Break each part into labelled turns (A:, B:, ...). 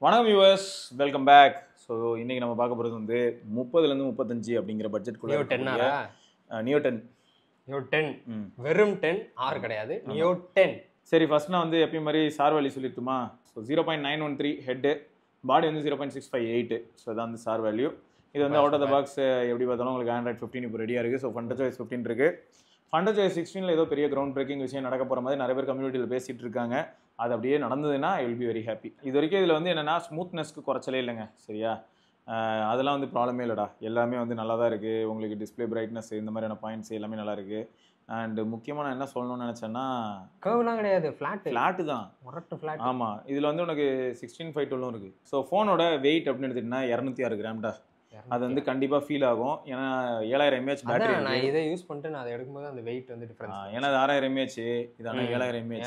A: வணக்கம் viewers, welcome back. So இன்னைக்கு நம்ம பார்க்க போகிறது வந்து 30லேருந்து 35 அப்படிங்கிற பட்ஜெட்குள்ள நியோ 10
B: வெறும் 10 ஆர் கிடையாது, நியோ 10.
A: சரி, ஃபர்ஸ்ட் நான் வந்து எப்பயும் மாதிரி சார் வேல்யூ சொல்லிட்டுமா. ஸோ 0.913 ஹெட்டு, பாடி வந்து 0.658. ஸோ இதான் வந்து சார் வேல்யூ. இது வந்து அவுட் ஆஃப் த பாக்ஸ் எப்படி பார்த்தாலும் உங்களுக்கு Android 15 இப்போ ரெடியாக இருக்குது. ஸோ ஃபண்டர் சாய்ஸ் 15 இருக்குது. ஃபண்டர் சாய்ஸ் 16 ஏதோ பெரிய கிரவுண்ட் பிரேக்கிங் விஷயம் நடக்க போகிற மாதிரி நிறைய பேர் கம்யூனிட்டியில் பேசிகிட்டு இருக்காங்க. அது அப்படியே நடந்ததுன்னா I will be very happy. இது வரைக்கும் இதில் வந்து என்னென்னா ஸ்மூத்னஸ்க்கு குறைச்சலே இல்லைங்க, சரியா? அதெல்லாம் வந்து ப்ராப்ளமே இல்லைடா, எல்லாமே வந்து நல்லா தான் இருக்குது. உங்களுக்கு டிஸ்பிளே பிரைட்னஸ் இந்த மாதிரியான பாயிண்ட்ஸ் எல்லாமே நல்லா இருக்குது. அண்ட் முக்கியமாக நான் என்ன சொல்லணும்னு நினச்சேன்னா,
B: கர்வ்லாம் கிடையாது, ஃப்ளாட்டு
A: தான்.
B: ஃப்ளாட்.
A: ஆமாம், இதில் வந்து உனக்கு 16.512 இருக்குது. ஸோ ஃபோனோட வெயிட் அப்படின்னு எடுத்துக்கிட்டா 206 கிராம்டா. அது வந்து கண்டிப்பாக ஃபீல் ஆகும். ஏன்னா 7000 mAh பேட்டரி.
B: நான் இதை யூஸ் பண்ணிட்டு நான் அதை எடுக்கும்போது அந்த வெயிட் வந்து டிஃபரன்ஸ்.
A: ஏன்னா அது 6000 mAh, இது ஆனால் 7000 mAh.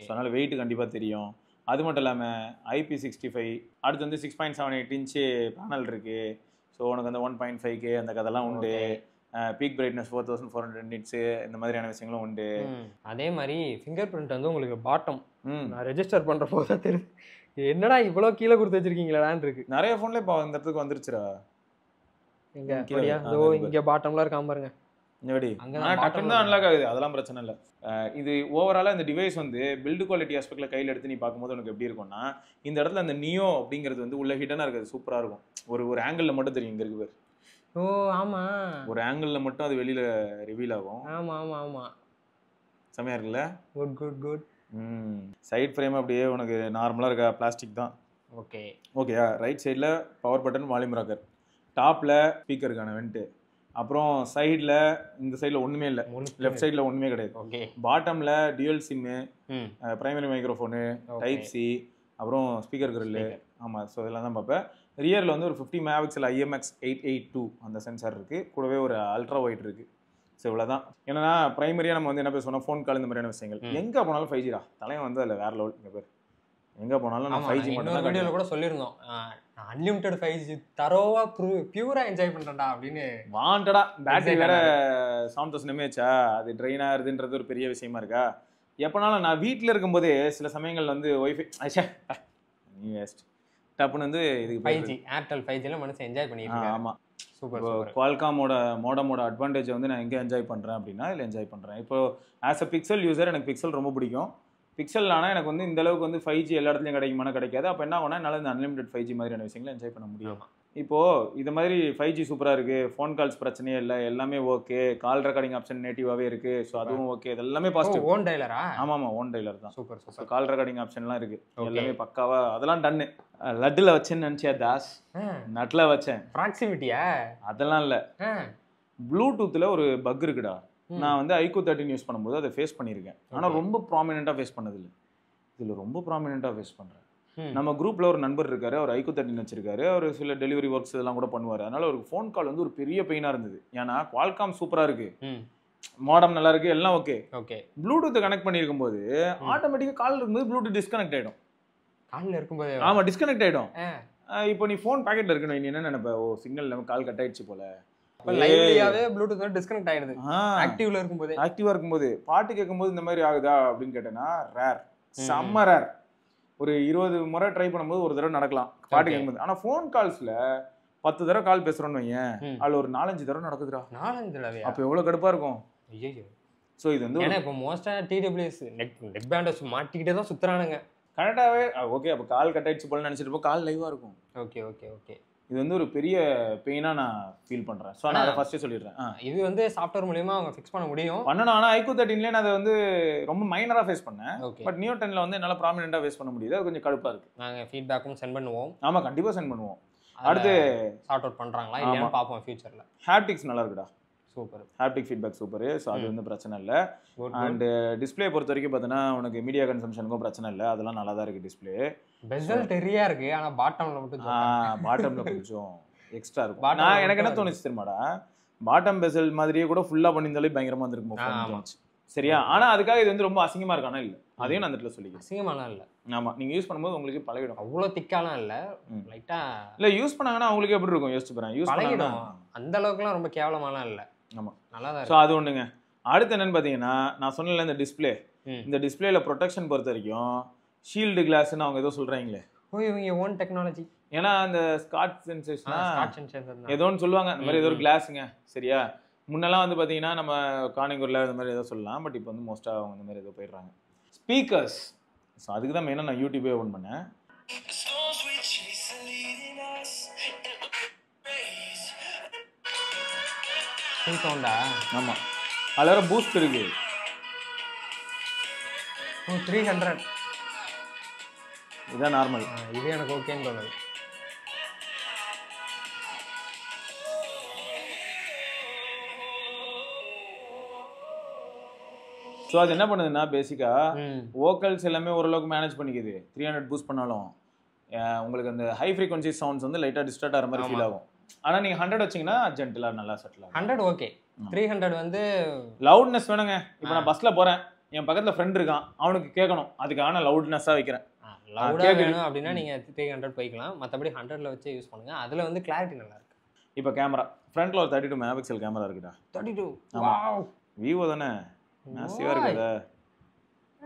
A: ஸோ அதனால் வெயிட் கண்டிப்பாக தெரியும். அது மட்டும் இல்லாமல் IP65, அடுத்து வந்து 6.78 இன்ச்சு பேனல் இருக்குது. ஸோ உனக்கு அந்த 1.5K அந்த கதெல்லாம் உண்டு. பீக் பிரைட்னஸ் 4400 nits இந்த மாதிரியான விஷயங்களும் உண்டு.
B: அதே மாதிரி ஃபிங்கர் பிரிண்ட் வந்து உங்களுக்கு பாட்டம் நான் ரெஜிஸ்டர் பண்ணுற போது தான் தெரியுது, என்னடா இவ்வளோ கீழே கொடுத்து வச்சிருக்கீங்களான்னு இருக்கு.
A: நிறைய ஃபோன்ல இப்போ இந்த இடத்துக்கு வந்துருச்சுரா.
B: இங்க பாட்டம்லாம் இருக்காம பாருங்க.
A: டக்குன்னு தான் அன்லாக் ஆகுது, அதெல்லாம் பிரச்சனை இல்லை. இது ஓவராலாக இந்த டிவைஸ் வந்து பில்டு குவாலிட்டி ஆஸ்பெக்ட்ல கையில் எடுத்து நீ பார்க்கும்போது உனக்கு எப்படி இருக்கும்னா, இந்த இடத்துல அந்த நியோ அப்படிங்கிறது வந்து உள்ள ஹிடனாக இருக்குது, சூப்பராக இருக்கும். ஒரு ஆங்கிளில் மட்டும் தெரியும், இங்கே இருக்கு பேர்.
B: ஓ ஆமா,
A: ஒரு ஆங்கிளில் மட்டும் அது வெளியில் ரிவீல் ஆகும்.
B: ஆமா ஆமா ஆமா,
A: செமையாக இருக்குல்ல?
B: Good good good.
A: Side frame அப்படியே உனக்கு நார்மலாக இருக்கா, பிளாஸ்டிக் தான். ஓகேயா? ரைட் சைடில் பவர் பட்டன், வால்யூம் ராக்கர், டாப்பில் ஸ்பீக்கருக்கான வெண்ட்டு, அப்புறம் சைடில் இந்த சைடில் ஒன்றுமே இல்லை, லெஃப்ட் சைடில் ஒன்றுமே கிடையாது. பாட்டமில் dual sim, primary microphone, type C, அப்புறம் ஸ்பீக்கர் கிரில்லு. ஆமாம், ஸோ இதெல்லாம் தான் பார்ப்பேன். ரியரில் வந்து ஒரு 50 MP IMX 882 அந்த சென்சார் இருக்குது. கூடவே ஒரு அல்ட்ரா ஒயிட் இருக்குது. ஸோ இவ்வளோதான். ஏன்னா ப்ரைமரியாக நம்ம வந்து என்ன பேசுவோம்னா ஃபோன் கால் இந்த மாதிரியான விஷயங்கள். எங்கே போனாலும் 5G தான் தலைவன் வந்து அதில் வேறு லெவல். இங்கே பேர் எங்கே போனாலும் நம்ம 5G மட்டும் தான்.
B: வீடியோவில் கூட சொல்லியிருந்தோம், அன்லிமிட்டட் 5G தரோவா பியூரா என்ஜாய் பண்ணுறேன்டா அப்படின்னு.
A: வாண்டடா பேட்டரி வேற 7000 mAh, அது ட்ரெயின் ஆகுதுன்றது ஒரு பெரிய விஷயமா இருக்கா? எப்போனாலும் நான் வீட்டில் இருக்கும்போதே சில சமயங்கள் வந்து ஒய்ஃபை நீ வேஸ்ட் டப்புன்னு வந்து இதுக்கு
B: 5G ஏர்டெல் 5Gலாம் மனசு என்ஜாய் பண்ணியிருக்கேன்.
A: ஆமாம்,
B: சூப்பர்.
A: குவால்காமோட மோடமோட அட்வான்டேஜை வந்து நான் எங்கே என்ஜாய் பண்ணுறேன் அப்படின்னா இதில் என்ஜாய் பண்ணுறேன். இப்போ ஆஸ் அ பிக்சல் யூசர் எனக்கு பிக்சல் ரொம்ப பிடிக்கும். பிக்சல் ஆனால் எனக்கு வந்து இந்த அளவுக்கு வந்து 5G எல்லா இடத்துலையும் கிடைக்குமானா கிடைக்காது. அப்போ என்ன ஆகும்னா என்னால் இந்த அன்லிமிட்டட் 5G மாதிரியான விஷயங்களை என்ஜாய் பண்ண முடியும். இப்போது இது மாதிரி 5G சூப்பராக இருக்குது, ஃபோன் கால்ஸ் பிரச்சனையே இல்லை, எல்லாமே ஓகே, கால் ரெக்கார்டிங் ஆப்ஷன் நேட்டிவாகவே இருக்குது. ஸோ அதுவும் ஓகே, இது எல்லாமே பாசிட்டிவ்.
B: ஓன் டைலரா?
A: ஆமாம், ஓன் டைலர் தான்.
B: Super super.
A: கால் ரெக்கார்டிங் ஆப்ஷன்லாம் இருக்குது, எல்லாமே பக்காவா. அதெல்லாம் டன்னு. லட்டில் வச்சேன்னு நினச்சியா தாஸ்? நட்டில் வச்சேன்.
B: ப்ராக்சிமிட்டியா? அதெல்லாம்
A: இல்லை. ப்ளூடூத்தில் ஒரு பக் இருக்குடா. நான் வந்து iQOO 13 யூஸ் பண்ணும்போது அதை ஃபேஸ் பண்ணியிருக்கேன். ஆனால் ரொம்ப ப்ராமினெண்ட்டாக ஃபேஸ் பண்ணதில்லை. இதில் ரொம்ப ப்ராமினெண்ட்டாக ஃபேஸ் பண்ணுறேன். நம்ம குரூப்பில் ஒரு நண்பர் இருக்காரு, அவர் iQOO 13 வச்சிருக்காரு. அவர் சில டெலிவரி ஒர்க்ஸ் இதெல்லாம் கூட பண்ணுவார். அதனால ஒரு ஃபோன் கால் வந்து ஒரு பெரிய பெயினாக இருந்தது. ஏன்னா குவால்காம் சூப்பராக இருக்கு, மாடம் நல்லா இருக்கு, எல்லாம் ஓகே. ப்ளூடூத் கனெக்ட் பண்ணியிருக்கும் போது ஆட்டோமேட்டிக்காக கால் இருக்கும்போது ப்ளூடூத் டிஸ்கனெக்ட் ஆகிடும்.
B: காலில் இருக்கும்போது
A: ஆமாம், டிஸ்கனெக்ட் ஆகிடும். இப்போ நீ ஃபோன் பாக்கெட்டில் இருக்கணும், நீ என்ன நினைப்ப, ஓ சிக்னல் நம்ம கால் கட் ஆயிடுச்சு போல.
B: லைவ்லியாவே ப்ளூடூத் டிஸ்கனெக்ட் ஆயிடுது ஆக்டிவ்ல இருக்கும்போது.
A: ஆக்டிவா இருக்கும்போது பாட்டு கேட்கும்போது இந்த மாதிரி ஆகுதா அப்படின்னு கேட்டேன்னா ரேர், செம்ம ரேர். ஒரு 20 முறை ட்ரை பண்ணும்போது ஒரு தடவை நடக்கலாம் பாட்டு கேட்கும்போது. ஆனால் ஃபோன் கால்ஸில் 10 தடவை கால் பேசுகிறோன்னு வையன், அதில் ஒரு 4-5 தடவை நடக்குதுடா.
B: 4-5 தடவை?
A: அப்போ எவ்வளோ கடுப்பாக இருக்கும்.
B: ஐயோ.
A: ஸோ இது வந்து
B: ஏன்னா இப்போ மோஸ்ட்டாக TWS நெக் பேண்டஸ் மாட்டிக்கிட்டே தான் சுற்றுறானுங்க.
A: கரெக்டாகவே ஓகே. அப்போ கால் கட் ஆயிடுச்சு போல நினச்சிட்டு இருப்போம், கால் லைவாக இருக்கும்.
B: Okay okay okay.
A: இது வந்து ஒரு பெரிய பெயினாக நான் ஃபீல் பண்ணுறேன். ஸோ நான் அதை ஃபஸ்ட்டே சொல்லிடுறேன்.
B: இது வந்து சாஃப்ட்வேர் மூலியமா அவங்க ஃபிக்ஸ் பண்ண முடியும்,
A: பண்ணணும். ஆனால் iQOO 13 நான் அதை வந்து ரொம்ப மைனராக ஃபேஸ் பண்ணேன். பட் நியோ 10ல வந்து என்னால் ப்ராமினெண்ட்டாக ஃபேஸ் பண்ண முடியுது. அது கொஞ்சம் கடுப்பாக இருக்குது.
B: நாங்கள் ஃபீட்பேக்கும் சென்ட் பண்ணுவோம்.
A: ஆமாம், கண்டிப்பாக சென்ட் பண்ணுவோம். அடுத்து
B: சார்ட் அவுட் பண்ணுறாங்களா இல்லையான்னு பார்ப்போம் ஃபியூச்சரில்.
A: ஹாப்டிக்ஸ் நல்லா இருக்குடா.
B: Super,
A: haptic feedback super. So அது வந்து பிரச்சனை இல்லை. அண்ட் டிஸ்பிளே பொறுத்த வரைக்கும் பார்த்தீங்கன்னா உனக்கு மீடியா கன்சம்ஷனுக்கும் பிரச்சனை இல்லை, அதெல்லாம் நல்லா தான் இருக்குது. டிஸ்பிளே
B: பெசல் தெரியா இருக்குது, ஆனால் பாட்டமில் மட்டும்
A: பாட்டமில் கொஞ்சம் எக்ஸ்ட்ரா இருக்கும். நான் எனக்கு என்ன தோணுச்சு தெரியுமாடா, பாட்டம் பெசல் மாதிரியே கூட ஃபுல்லாக பண்ணியிருந்தாலே பயங்கரமாக இருந்திருக்கும். சரியா? ஆனால் அதுக்காக இது வந்து ரொம்ப அசிங்கமாக இருக்கானா இல்லை, அதையும் நான் அந்த இடத்துல சொல்லிக்கிறேன்.
B: அசிங்கமாலாம் இல்லை.
A: ஆமாம், நீங்கள் யூஸ் பண்ணும்போது உங்களுக்கு பழகிடும்.
B: அவ்வளோ திக்காலாம் இல்லை, லைட்டாக
A: இல்லை. யூஸ் பண்ணாங்கன்னா அவங்களுக்கு எப்படி இருக்கும் யோசிச்சு போகிறேன். யூஸ்
B: பழகிடும், அந்த அளவுக்குலாம் ரொம்ப கேவலமாலாம் இல்லை.
A: ஆமாம்,
B: நல்லா தான்.
A: ஸோ அது ஒன்றுங்க. அடுத்து என்னன்னு பார்த்தீங்கன்னா, நான் சொன்னல இந்த டிஸ்பிளே, இந்த டிஸ்பிளேல ப்ரொடெக்ஷன் பொறுத்த வரைக்கும் ஷீல்டு கிளாஸ்ன்னு அவங்க ஏதோ சொல்கிறாங்களே,
B: ஓ இவங்க ஓன் டெக்னாலஜி.
A: ஏன்னா அந்த ஸ்காட் சென்சேஷனா
B: ஸ்காட் சென்சேஷன்
A: ஏதோ ஒன்று சொல்லுவாங்க, இந்த மாதிரி ஏதோ ஒரு கிளாஸுங்க சரியா. முன்னெல்லாம் வந்து பார்த்தீங்கன்னா நம்ம காணிங்கூரில் இந்த மாதிரி ஏதோ சொல்லலாம், பட் இப்போ வந்து மோஸ்ட்டாக அவங்க இந்த மாதிரி ஏதோ போயிடுறாங்க. ஸ்பீக்கர்ஸ், ஸோ அதுக்கு தான் மெயினாக நான் யூடியூபே ஓப்பன் பண்ணேன். ஆமாம், அதில் வேறு பூஸ்ட் இருக்கு.
B: 300
A: இதுதான் நார்மல்.
B: இது எனக்கு ஓகேன்னு தோணுது.
A: ஸோ அது என்ன பண்ணுதுன்னா பேசிக்காக வோக்கல்ஸ் எல்லாமே ஓரளவுக்கு மேனேஜ் பண்ணிக்குது. 300 பூஸ்ட் பண்ணாலும் உங்களுக்கு அந்த ஹை ஃப்ரீக்வன்சி சவுண்ட்ஸ் வந்து லைட்டாக டிஸ்டர்ட் ஆகிற மாதிரி ஃபீல் ஆகும். ஆனால் நீங்கள் 100 வச்சிங்கன்னா ஜென்டிலாக நல்லா செட்டில் ஆகும்.
B: 100 ஓகே. 300 வந்து
A: லவுட்னஸ் வேணுங்க. இப்போ நான் பஸ்ஸில் போகிறேன், என் பக்கத்தில் ஃப்ரெண்ட் இருக்கான், அவனுக்கு கேட்கணும், அதுக்கான லவுட்னஸாக வைக்கிறேன்.
B: லவுடாக வேணும் அப்படின்னா நீங்கள் 300 போய்க்கலாம். மற்றபடி 100ல் வச்சு யூஸ் பண்ணுங்கள். அதில் வந்து கிளாரிட்டி நல்லாயிருக்கு.
A: இப்போ கேமரா ஃப்ரண்ட்டில் ஒரு 32 மெகாபிக்சல் கேமரா இருக்குடா.
B: 32
A: ஆமாம், விவோ தானே, மேசிவாக இருக்குதா?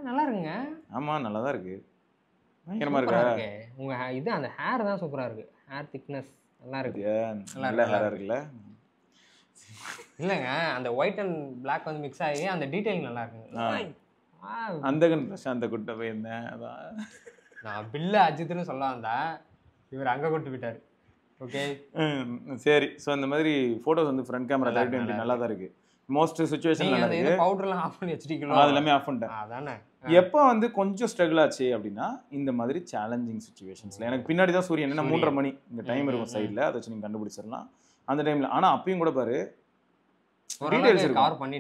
B: நல்லா இருக்குங்க.
A: ஆமாம், நல்லா தான் இருக்குது, பயங்கரமாக இருக்கு.
B: உங்கள் இது அந்த ஹேர் தான் சூப்பராக இருக்குது. ஹேர் திக்னஸ் நல்லா இருக்கு.
A: நல்ல ஹேராக இருக்குல்ல?
B: இல்லைங்க, அந்த ஒயிட் அண்ட் பிளாக் வந்து மிக்ஸ் ஆகி அந்த டீட்டெயில் நல்லா இருக்குங்க.
A: அந்த பிரசாந்த கூட்ட போயிருந்தேன், அதான்
B: நான் பில்ல அஜித்னு சொல்ல வந்தேன், இவர் அங்கே கொண்டு போயிட்டார். ஓகே
A: சரி. ஸோ இந்த மாதிரி ஃபோட்டோஸ் வந்து ஃப்ரண்ட் கேமரா நல்லா தான் இருக்குது. மோஸ்ட் சிச்சுவேஷன் நல்லா இருக்கு.
B: பவுடர்லாம் ஆஃப் பண்ணி வச்சிட்டீங்களா?
A: அது எல்லாமே ஆஃப் பண்ணிட்டேன்.
B: அதானே.
A: எப்போ வந்து கொஞ்சம் ஸ்ட்ரகிள் ஆச்சு அப்படின்னா இந்த மாதிரி சேலஞ்சிங் சிச்சுவேஷன்ஸ்ல. எனக்கு பின்னாடி தான் சூரியன், என்ன 3:30 மணி இந்த டைம் இருக்கும் சைடில், அதை வச்சு நீங்கள் கண்டுபிடிச்சிடலாம் அந்த டைமில். ஆனால் அப்பயும் கூட பாரு டீட்டெயில்ஸ் இருக்கும்.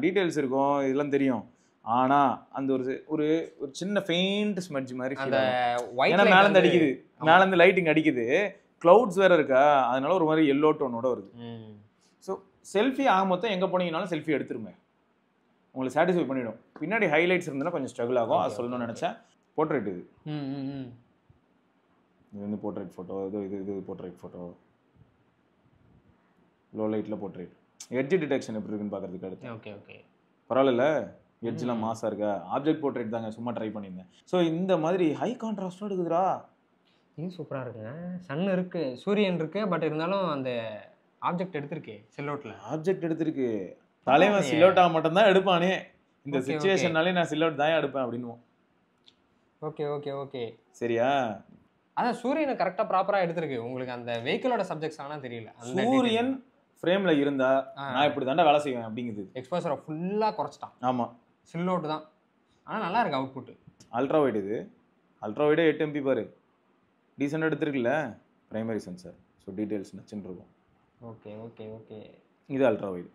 A: டீட்டெயில்ஸ் இருக்கும், இதெல்லாம் தெரியும். ஆனால் அந்த ஒரு ஒரு ஒரு சின்ன ஃபெயிண்ட் ஸ்மட்ஜ் மாதிரி ஏன்னா மேலேருந்து அடிக்குது, மேலேருந்து லைட்டிங் அடிக்குது, க்ளவுட்ஸ் வேற இருக்கா, அதனால ஒரு மாதிரி எல்லோ டோனோட வருது. ஸோ செல்ஃபி ஆக மொத்தம் எங்கே போனீங்கனாலும் செல்ஃபி எடுத்துருங்க, உங்களுக்கு சாட்டிஸ்ஃபை பண்ணிவிடும். பின்னாடி ஹைலைட்ஸ் இருந்தாலும் கொஞ்சம் ஸ்ட்ரகிள் ஆகும், அது சொல்லணும்னு நினச்சேன். போர்ட்ரேட் இது இது வந்து போர்ட்ரேட் ஃபோட்டோ, இது போர்ட்ரேட் ஃபோட்டோ, லோ லைட்டில் போர்ட்ரேட். எட்ஜ் டிடெக்ஷன் எப்படி இருக்குன்னு பார்க்குறதுக்கு அடுத்து.
B: ஓகே ஓகே
A: பரவாயில்ல, எட்ஜெலாம் மாசாக இருக்கா. ஆப்ஜெக்ட் போர்ட்ரேட் தாங்க, சும்மா ட்ரை பண்ணியிருந்தேன். ஸோ இந்த மாதிரி ஹை கான்ட்ராஸ்டாக இருக்குதுடா.
B: இது சூப்பராக இருக்குங்க. சன் இருக்குது, சூரியன் இருக்குது, பட் இருந்தாலும் அந்த ஆப்ஜெக்ட் எடுத்திருக்கு சில்லோட்டில்.
A: ஆப்ஜெக்ட் எடுத்திருக்கு. தலைவன் சில்லோட்டா மட்டும்தான் எடுப்பானே, இந்த சிச்சுவேஷன்னாலே நான் சில்லோட் தான் எடுப்பேன் அப்படின்னுவோம்.
B: ஓகே ஓகே ஓகே
A: சரியா.
B: அதான் சூரியனை கரெக்டாக ப்ராப்பராக எடுத்திருக்கு. உங்களுக்கு அந்த வெஹிக்கிளோட சப்ஜெக்ட்ஸ் ஆனால் தெரியல.
A: சூரியன் ஃப்ரேம்ல இருந்தா நான் இப்படி தாண்டா வேலை செய்வேன் அப்படிங்குது.
B: எக்ஸ்போசரை ஃபுல்லாக குறைச்சிட்டான்.
A: ஆமாம்,
B: சில்லோட்டு தான். ஆனால் நல்லா இருக்கு அவுட்புட்.
A: அல்ட்ரா வைட், இது அல்ட்ரா வைடே 8 MP பாரு, டீசெண்டாக எடுத்துருக்குல்ல. பிரைமரி சென்சார், ஸோ டீட்டெயில்ஸ் நச்சுன்னு இருக்கும்.
B: Okay okay okay.
A: இது அல்ட்ரா வைட்.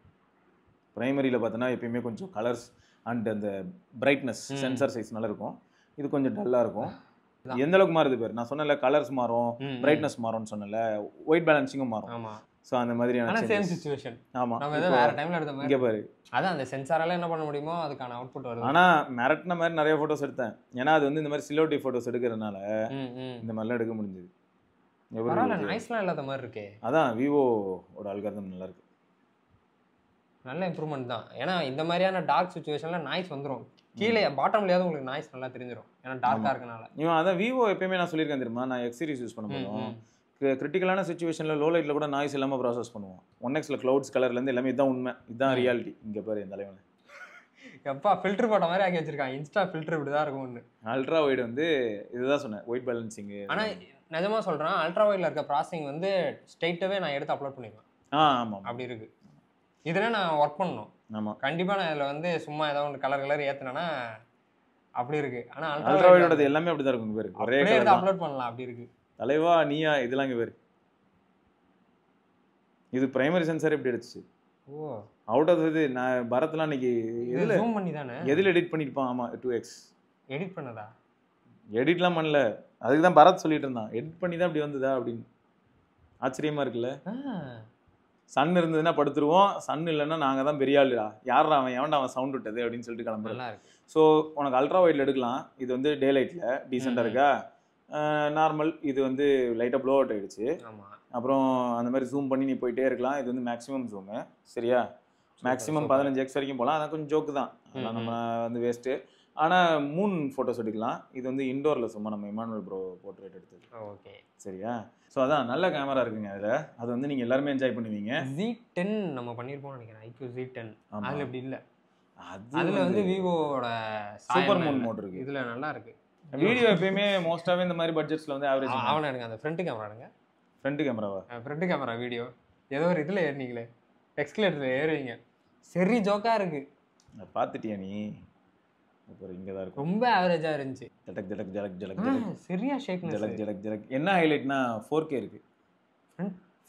A: பிரைமரியில் பார்த்தோன்னா எப்பயுமே கொஞ்சம் கலர்ஸ் அண்ட் அந்த பிரைட்னஸ் சென்சார் சைஸ் நல்லா இருக்கும். இது கொஞ்சம் டல்லாக இருக்கும். எந்த அளவுக்கு மாறுது பேர், நான் சொன்னல கலர்ஸ் மாறும், பிரைட்னஸ் மாறும்னு சொன்னல, ஒயிட் பேலன்சிங்கும் மாறும்.
B: ஆமாம்.
A: ஸோ அந்த மாதிரியான
B: சேம் சிச்சுவேஷன்.
A: ஆமாம்,
B: நம்ம ஏதோ வேறு டைமில் எடுத்த மாதிரி.
A: இங்கே பாரு,
B: அதான் அந்த சென்சாரால என்ன பண்ண முடியுமோ அதுக்கான அவுட்புட் வருது.
A: ஆனால் மிரட்டின மாதிரி நிறைய ஃபோட்டோஸ் எடுத்தேன். ஏன்னா அது வந்து இந்த மாதிரி சிலோட்டி ஃபோட்டோஸ் எடுக்கிறதுனால இந்த மாதிரிலாம் எடுக்க முடிஞ்சுது.
B: பரவாயில்ல, நாய்ஸ்லாம் இல்லாத மாதிரி இருக்கே.
A: அதான் விவோட அல்காரிதம் நல்லா இருக்கு,
B: நல்ல இம்ப்ரூவ்மெண்ட் தான். ஏன்னா இந்த மாதிரியான டார்க் சிச்சுவேஷனில் நாய்ஸ் வந்துடும். கீழே பாட்டம்லையாவது உங்களுக்கு நாய்ஸ் நல்லா தெரிஞ்சிடும், ஏன்னா டார்க்காக இருக்கனால.
A: இவன் அதான் விவோ எப்பயுமே நான் சொல்லியிருக்கேன் தெரியுமா, நான் எக்ஸ் சீரிஸ் யூஸ் பண்ணும்போது கிரிட்டிக்கலான சிச்சுவேஷனில் லோ லைட்டில் கூட நாய்ஸ் இல்லாமல் ப்ராசஸ் பண்ணுவோம். 1xல க்ளவுட்ஸ் கலர்லேருந்து எல்லாமே இதுதான் உண்மை, இதுதான் ரியாலிட்டி. இங்கே பாரு என் தலைவன்
B: எப்பா ஃபில்டர் போட்ட மாதிரி ஆக்கி வச்சிருக்கான். இன்ஸ்டா ஃபில்டர் இப்படி தான் இருக்கும். ஒன்று
A: அல்ட்ரா வைடு வந்து இதுதான் சொன்னேன், ஒயிட் பேலன்சிங்கு.
B: ஆனால் நிஜமாக சொல்கிறேன், அல்ட்ரா வைடில் இருக்க ப்ராசஸிங் வந்து ஸ்ட்ரெயிட்டாகவே நான் எடுத்து அப்லோட் பண்ணிடுவேன்.
A: ஆமாம், அப்படி
B: இருக்குது. இதெல்லாம் நான் ஒர்க் பண்ணணும்.
A: ஆமாம்,
B: கண்டிப்பாக நான் இதில் வந்து சும்மா ஏதாவது ஒன்று கலர் ஏற்றினேன்னா அப்படி இருக்குது. ஆனால்
A: அல்ட்ரா வைடோட எல்லாமே அப்படி தான் இருக்கும். பேர் ஒரே
B: எடுத்து அப்லோட் பண்ணலாம், அப்படி இருக்குது.
A: தலைவா நீயா இதெல்லாம் இங்கே பேர். இது பிரைமரி சென்சார் எப்படி எடுத்துச்சு.
B: ஓ,
A: அவுட் ஆஃப் இது நான் பரத்லாம் இன்னைக்கு
B: இதில் ஜூம் பண்ணி தானே
A: எதில் எடிட் பண்ணியிருப்பான். ஆமாம், 2x
B: எடிட் பண்ணதா?
A: எடிட்லாம் பண்ணல, அதுக்கு தான் பரத் சொல்லிட்டு இருந்தான், எடிட் பண்ணி தான் அப்படி வந்ததா அப்படின்னு. ஆச்சரியமா இருக்குல்ல. சன் இருந்ததுன்னா படுத்துருவோம், சன் இல்லைன்னா நாங்கள் தான் பெரிய ஆளுடா, யாரா அவன் எவன்டா அவன் சவுண்ட் விட்டது அப்படின்னு சொல்லிட்டு கிளம்புறேன். ஸோ உனக்கு அல்ட்ரா வைடில் எடுக்கலாம். இது வந்து டே லைட்டில் டீசெண்டாக இருக்கா. நார்மல் இது வந்து லைட்டாக ப்ளோ அவுட் ஆகிடுச்சு. அப்புறம் அந்த மாதிரி ஜூம் பண்ணி நீ போயிட்டே இருக்கலாம். இது வந்து மேக்ஸிமம் ஜூமு, சரியா. மேக்ஸிமம் 15x வரைக்கும் போகலாம். அதான் கொஞ்சம் ஜோக்கு தான், அதெல்லாம் நம்ம வந்து வேஸ்ட்டு. ஆனால் மூன் ஃபோட்டோஸ் எடுக்கலாம். இது வந்து இண்டோரில் சும்மா நம்ம இமானுவல் ப்ரோ போர்ட்ரேட் எடுத்தது.
B: ஓகே
A: சரியா? ஸோ அதான் நல்ல கேமரா இருக்குங்க அதில். அது வந்து நீங்கள் எல்லாருமே என்ஜாய் பண்ணுவீங்க.
B: Z10 நம்ம பண்ணியிருப்போம்னு நினைக்கிறேன். IQ Z10 அதில் இப்படி இல்லை.
A: அது
B: அதில் வந்து விவோட
A: சூப்பர் மூன் மோட் இருக்குது.
B: இதில் நல்லா இருக்குது.
A: வீடியோ எப்பயுமே மோஸ்ட்டாகவே இந்த மாதிரி பட்ஜெட்ஸில் வந்து ஆவரேஜ்.
B: அவனை எடுங்க, அந்த ஃப்ரண்ட் கேமரா எடுங்க.
A: ஃப்ரண்ட் கேமராவா?
B: ஃப்ரண்ட் கேமரா வீடியோ ஏதோ ஒரு இதில் ஏறினீங்களே, எக்ஸ்கலேட்டரில் ஏறுவீங்க, சரி ஜோக்காக இருக்குது.
A: பார்த்துட்டியா நீ? அப்புறம் இங்கே தான் இருக்கும்.
B: ரொம்ப ஆவரேஜாக இருந்துச்சு.
A: ஜலக் ஜலக் ஜலக் ஜலக்
B: சரியா ஷேக்
A: ஜலக் ஜலக் ஜலக். என்ன ஹைலைட்னா 4K இருக்கு.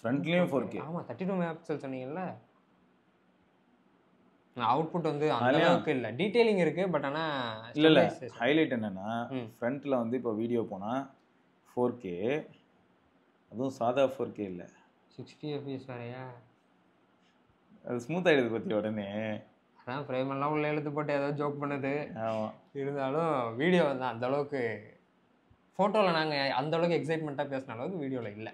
A: ஃப்ரண்ட்லேயும் 4K.
B: ஆமாம், 32 மெகாபிக்சல் சொன்னீங்கல்ல. அவுட்புட் வந்து அந்த அளவுக்கு இல்லை, டீட்டெயிலிங் இருக்குது. பட் ஆனால்
A: இல்லை ஹைலைட் என்னென்னா ஃப்ரண்ட்டில் வந்து இப்போ வீடியோ போனால் 4K, அதுவும் சாதா 4K இல்லை,
B: 60 FPS வேறையா.
A: அது ஸ்மூத் ஆகிடுது பற்றி உடனே.
B: அதான் ஃப்ரேமெல்லாம் உள்ள எழுத்து போட்டு ஏதோ ஜோக் பண்ணுது.
A: ஆமாம்,
B: இருந்தாலும் வீடியோ வந்து அந்தளவுக்கு ஃபோட்டோவில் நாங்கள் அந்தளவுக்கு எக்ஸைட்மெண்ட்டாக பேசின அளவுக்கு வீடியோவில் இல்லை.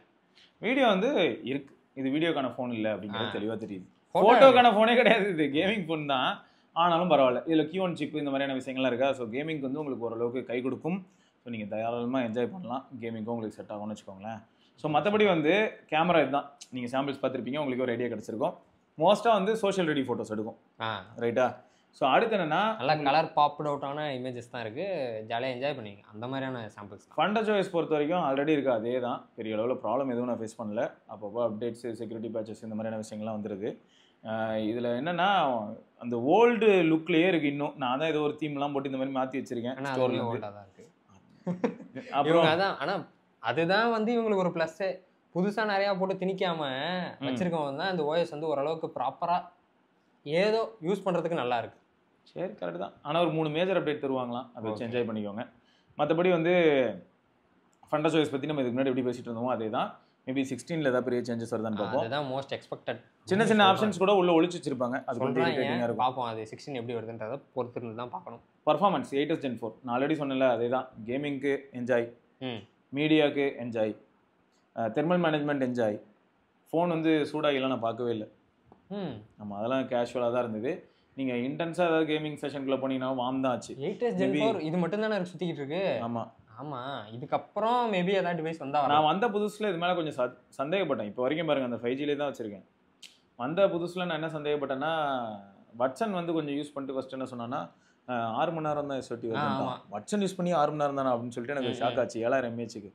A: வீடியோ வந்து இருக்கு, இது வீடியோக்கான ஃபோன் இல்லை அப்படிங்கிறது தெளிவாக தெரியுது. ஃபோட்டோக்கான ஃபோனே கிடையாது, இது கேமிங் ஃபோன் தான். ஆனாலும் பரவாயில்ல, இதில் Q1 சிப் இந்த மாதிரியான விஷயங்கள்லாம் இருக்கா. ஸோ கேமிங்க்கு வந்து உங்களுக்கு ஓரளவுக்கு கை கொடுக்கும். ஸோ நீங்கள் தாராளமாக என்ஜாய் பண்ணலாம். கேமிங்க்கும் உங்களுக்கு செட் ஆகும்னு வச்சுக்கோங்களேன். ஸோ மற்றபடி வந்து கேமரா இதுதான். நீங்கள் சாம்பிள்ஸ் பார்த்துருப்பீங்க, உங்களுக்கு ஒரு ஐடியா கிடச்சிருக்கும். மோஸ்ட்டாக வந்து சோஷியல் ரெடி ஃபோட்டோஸ் எடுக்கும். ரைட்டா? ஸோ அடுத்து என்னன்னா
B: நல்லா கலர் பாப்ட் அவுட்டான இமேஜஸ் தான் இருக்குது, ஜாலியாக என்ஜாய் பண்ணுவீங்க. அந்த மாதிரியான சாம்பிள்ஸ்.
A: ஃபண்டஜோஎஸ் பொறுத்த வரைக்கும் ஆல்ரெடி இருக்குது, அதே தான். பெரிய அளவில் ப்ராப்ளம் எதுவும் நான் ஃபேஸ் பண்ணல. அப்பப்போ அப்டேட்ஸ், செக்யூரிட்டி பேச்சஸ் இந்த மாதிரியான விஷயங்கள்லாம் வந்துருக்கு. இதில் என்னென்னா அந்த ஓல்டு லுக்லேயே இருக்குது இன்னும். நான் தான் ஏதோ ஒரு தீம்லாம் போட்டு இந்த மாதிரி மாற்றி வச்சுருக்கேன்.
B: ஓல்டாக தான் இருக்குது அப்புறம். அதான் ஆனால் அதுதான் வந்து இவங்களுக்கு ஒரு ப்ளஸ்ஸு. புதுசாக நிறையா போட்டு திணிக்காமல் வச்சுருக்கவங்க தான் இந்த ஓஎஸ் வந்து ஓரளவுக்கு ப்ராப்பராக ஏதோ யூஸ் பண்ணுறதுக்கு நல்லா இருக்குது.
A: சரி, கரெக்ட் தான். ஆனால் ஒரு 3 மேஜர் அப்டேட் தருவாங்களாம், அதை வச்சு என்ஜாய் பண்ணிக்கோங்க. மற்றபடி வந்து ஃபண்டஜோஎஸ் பற்றி நம்ம இதுக்கு முன்னாடி எப்படி பேசிகிட்டு இருந்தோமோ அதே தான். மேபி 16ல் ஏதாவது பெரிய சேஞ்சஸ் வருதான்னு பார்ப்போம்.
B: அதுதான் மோஸ்ட் எக்ஸ்பெக்டட்.
A: சின்ன சின்ன ஆப்ஷன்ஸ் கூட உள்ள ஒழிச்சு வச்சிருப்பாங்க, அது கொஞ்சம் இரிட்டேட்டிங்கா இருக்கும்.
B: பார்ப்போம் அது 16 எப்படி வருதுன்றதை பொறுத்து இருந்து தான் பார்க்கணும்.
A: பர்ஃபார்மன்ஸ் 8s Gen 4 நான் ஆல்ரெடி சொன்னேன்ல, அதே தான். கேமிங்க்கு என்ஜாய், மீடியாவுக்கு enjoy, thermal management enjoy. Phone வந்து சூடாகிலாம் நான் பார்க்கவே இல்லை. நம்ம அதெல்லாம் கேஷுவலாக தான் இருந்தது. நீங்கள் இன்டென்ஸாக ஏதாவது கேமிங் செஷனுக்குள்ளே போனீங்கன்னா வார்ம் தான் ஆச்சு.
B: 8s Gen 4 இது மட்டும் தானே சுற்றிக்கிட்டு இருக்கு.
A: ஆமாம்
B: ஆமாம், இதுக்கப்புறம் மேபி ஏதாவது டிவைஸ் வந்தால்.
A: நான் வந்த புதுசில் இது மேலே கொஞ்சம் சந்தேகப்பட்டேன். இப்போ வரைக்கும் பாருங்கள், அந்த 5Gலே தான் வச்சுருக்கேன். வந்த புதுசில் நான் என்ன சந்தேகப்பட்டேன்னா, வட்சன் வந்து கொஞ்சம் யூஸ் பண்ணிட்டு ஃபஸ்ட் என்ன சொன்னான்னா 6 மணி நேரம் தான் எஸ்ஓடி வருது. வட்சன் யூஸ் பண்ணி 6 மணி நேரம் தானே அப்படின்னு சொல்லிட்டு எனக்கு ஷாக் ஆச்சு, 7000 mAhக்கு.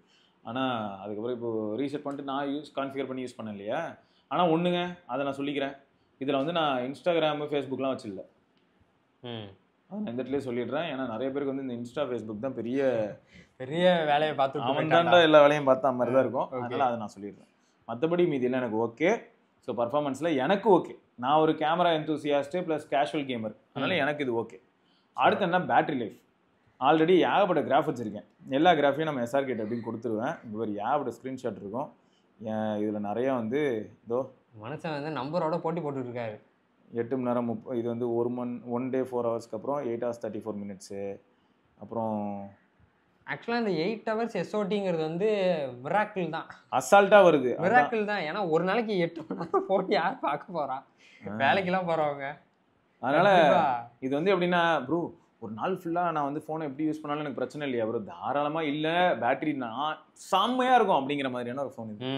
A: ஆனால் அதுக்கப்புறம் இப்போ ரீசெட் பண்ணிட்டு நான் கான்ஃபிகர் பண்ணி யூஸ் பண்ணேன் இல்லையா. ஆனால் ஒன்றுங்க, அதை நான் சொல்லிக்கிறேன், இதில் வந்து நான் இன்ஸ்டாகிராமு ஃபேஸ்புக்லாம் வச்சிடல. அதை நான் இந்த இடத்துலேயே சொல்லிடுறேன். ஏன்னா நிறைய பேருக்கு வந்து இந்த இன்ஸ்டா ஃபேஸ்புக் தான் பெரிய பெரிய வேலையை பார்த்து அவன் தாண்டா எல்லா வேலையும் பார்த்தா மாதிரி தான் இருக்கும். அதனால் அதை நான் சொல்லிடுறேன். மற்றபடி மீதியெல்லாம் எனக்கு ஓகே. ஸோ பர்ஃபார்மன்ஸில் எனக்கு ஓகே. நான் ஒரு கேமரா எந்தூசியாஸ்ட்டு ப்ளஸ் கேஷுவல் கேமர், அதனால் எனக்கு இது ஓகே. அடுத்து என்ன, பேட்டரி லைஃப். ஆல்ரெடி ஏகப்பட்ட கிராஃப் வச்சுருக்கேன். எல்லா கிராஃபையும் நம்ம SRK அப்படின்னு கொடுத்துருவேன். இங்கே ஒரு ஏகப்பட்ட ஸ்க்ரீன்ஷாட் இருக்கும். இதில் நிறையா வந்து இதோ
B: மனுஷன் வந்து நம்பரோட போட்டி போட்டுருக்காரு.
A: 8 மணி நேரம் இது வந்து 1 டே 4 ஹவர்ஸ்க்கு அப்புறம் 8 hours 34 minutes. அப்புறம்
B: ஆக்சுவலாக இந்த 8 hours SOTங்கிறது வந்து மிராக்கிள் தான்.
A: அசால்ட்டாக வருது,
B: மிராக்கிள் தான். ஏன்னா ஒரு நாளைக்கு 8 மணி நேரம் போட்டி யார் பார்க்க போகிறா, வேலைக்கெல்லாம் போகிறவங்க.
A: அதனால் இது வந்து எப்படின்னா, ப்ரோ ஒரு நாள் ஃபுல்லாக நான் வந்து ஃபோனை எப்படி யூஸ் பண்ணாலும் எனக்கு பிரச்சனை இல்லையா ப்ரோ, தாராளமாக இல்லை பேட்டரி நான் செம்மையாக இருக்கும் அப்படிங்கிற மாதிரியான ஒரு ஃபோன் இது.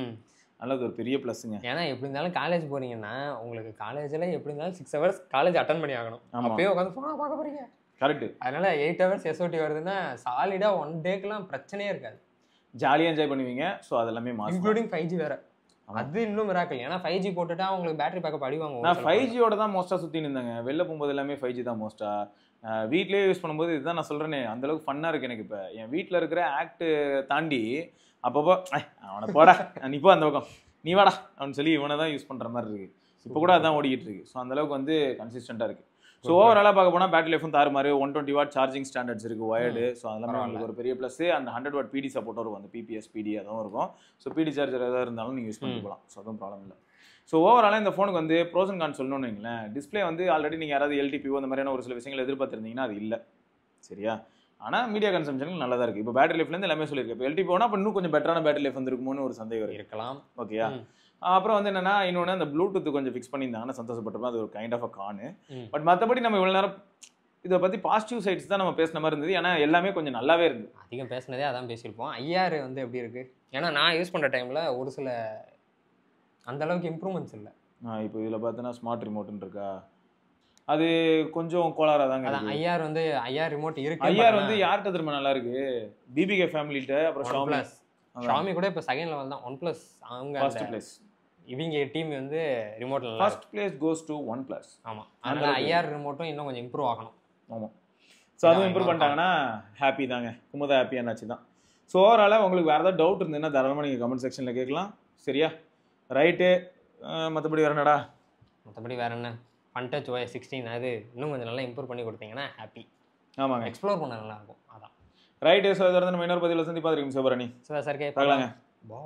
A: நல்லது, ஒரு பெரிய ப்ளஸ்ஸுங்க.
B: ஏன்னா எப்படி இருந்தாலும் காலேஜ் போகிறீங்கன்னா உங்களுக்கு காலேஜில் எப்படி இருந்தாலும் 6 hours காலேஜ் அட்டன் பண்ணி ஆகணும். அப்பயே உட்காந்து ஃபோனாக பார்க்க போகிறீங்க.
A: கரெக்டு.
B: அதனால் 8 hours SOT வருதுன்னா சாலிடாக 1 டேக்கெலாம் பிரச்சனையே இருக்காது,
A: ஜாலியாக என்ஜாய் பண்ணுவீங்க. ஸோ அதெல்லாமே
B: இன்க்ளூடிங் 5G வேறு, அது இன்னும் மிராக்கிள். ஏன்னா 5G போட்டுட்டா உங்களுக்கு பேட்டரி பேக்கப் அடிவாங்க.
A: நான் 5Gயோட தான் மோஸ்ட்டாக சுற்றின்னு இருந்தாங்க. வெளில போகும்போது எல்லாமே 5G தான் மோஸ்ட்டாக. வீட்லேயே யூஸ் பண்ணும்போது இதுதான் நான் சொல்கிறேனே, அந்தளவுக்கு ஃபன்னாக இருக்குது எனக்கு. இப்போ என் வீட்டில் இருக்கிற ஆக்டு தாண்டி அப்பப்போ அவனை போடா, நீ போ அந்த பக்கம், நீ வாடா அப்படின்னு சொல்லி இவனை தான் யூஸ் பண்ணுற மாதிரி இருக்குது. இப்போ கூட அதான் ஓடிக்கிட்டு இருக்குது. ஸோ அந்தளவுக்கு வந்து கன்சிஸ்டண்ட்டாக இருக்குது. ஸோ ஓவராலாக பார்க்க போனால் பேட்டரி லைஃபும் தாறுமாறு. 120 watt சார்ஜிங் ஸ்டாண்டர்ட்ஸ் இருக்குது, ஒயர்டு. ஸோ அதெல்லாமே உங்களுக்கு ஒரு பெரிய ப்ளஸ். அந்த 100 watt PD சப்போர்ட்டும் இருக்கும், அந்த PPS PD அதுவும் இருக்கும். ஸோ PD சார்ஜர் எதாவது இருந்தாலும் நீங்கள் யூஸ் பண்ணிக்கலாம். ஸோ அதுவும் ப்ராப்ளம் இல்லை. ஸோ ஓவராலாக இந்த ஃபோனுக்கு வந்து ப்ரோஸ் அண்ட் கான்ஸ் சொல்லணும்னு வைங்களேன். டிஸ்பிளே வந்து ஆல்ரெடி நீங்கள் யாராவது LTPO அந்த மாதிரியான ஒரு சில விஷயங்கள் எதிர்பார்த்துருந்தீங்கன்னா அது இல்லை, சரியா. ஆனால் மீடியா கன்சம்ஷன் நல்லா தான் இருக்குது. இப்போ பேட்டரி லைஃப்லேருந்து எல்லாமே சொல்லியிருக்கேன். இப்போ LTPOனா இப்போ இன்னும் கொஞ்சம் பெட்டரான பேட்டரி லைஃப் வந்துருக்குமோன்னு ஒரு சந்தேகம் இருக்கலாம். ஓகேயா. அப்புறம் வந்து என்னன்னா, இன்னொன்று அந்த ப்ளூடூத் கொஞ்சம் ஃபிக்ஸ் பண்ணியிருந்தாங்கன்னா சந்தோஷப்பட்டிருப்போம். அது ஒரு kind of a Kanu. But மற்றபடி நம்ம இவ்வளோ நேரம் இதை பற்றி பாசிட்டிவ் சைட்ஸ் தான் நம்ம பேசின மாதிரி இருந்தது. ஏன்னா எல்லாமே கொஞ்சம் நல்லாவே இருந்தது.
B: அதிகம் பேசினதே அதான் பேசியிருப்போம். ஐஆர் வந்து எப்படி இருக்குது, ஏன்னா நான் யூஸ் பண்ணுற டைமில் ஒரு சில அந்த அளவுக்கு இம்ப்ரூவ்மெண்ட்ஸ் இல்லை.
A: இப்போ இதில் பார்த்தோன்னா ஸ்மார்ட் ரிமோட்டுன்னு இருக்கா, அது கொஞ்சம் கோளாறாக தாங்க.
B: அதான் ஐஆர் வந்து ஐஆர் ரிமோட் இருக்கு.
A: ஐஆர் வந்து யார்கிட்ட திரும்ப நல்லா இருக்கு, பிபிகே ஃபேமிலிட்ட, அப்புறம் ஷாமி.
B: ஷாமி கூட இப்போ செகண்ட் லெவல் தான். ஒன் பிளஸ் அவங்க
A: ஃபர்ஸ்ட் பிளேஸ்.
B: இவங்க டீம் வந்து ரிமோட்ல
A: first place goes to OnePlus.
B: ஆமாம், அதனால ஐஆர் ரிமோட்டும் இன்னும் கொஞ்சம் இம்ப்ரூவ் ஆகணும்.
A: ஆமாம், ஸோ அதுவும் இம்ப்ரூவ் பண்ணிட்டாங்கன்னா ஹாப்பி தாங்க. குமுதா ஹாப்பியானாச்சு தான். ஸோ ஓவராலாக உங்களுக்கு வேறு ஏதாவது டவுட் இருந்ததுன்னா தாராளமாக நீங்கள் கமெண்ட் செக்ஷனில் கேட்கலாம். சரியா, ரைட்டு. மற்றபடி வேறு என்னடா?
B: மற்றபடி வேறு என்ன, ஃபன்டச் OS 16 அது இன்னும் கொஞ்சம் நல்லா இம்ப்ரூவ் பண்ணி கொடுத்தீங்கன்னா ஹாப்பி.
A: ஆமாங்க,
B: எக்ஸ்ப்ளோர் பண்ண நல்லாயிருக்கும். அதான்
A: ரைட்டு. ஸோ இதை நம்ம இன்னொரு பதிவில் சந்தி பார்த்துருக்கோம் சிவபரணி.
B: சார்
A: பார்க்கலாங்க.
B: பா.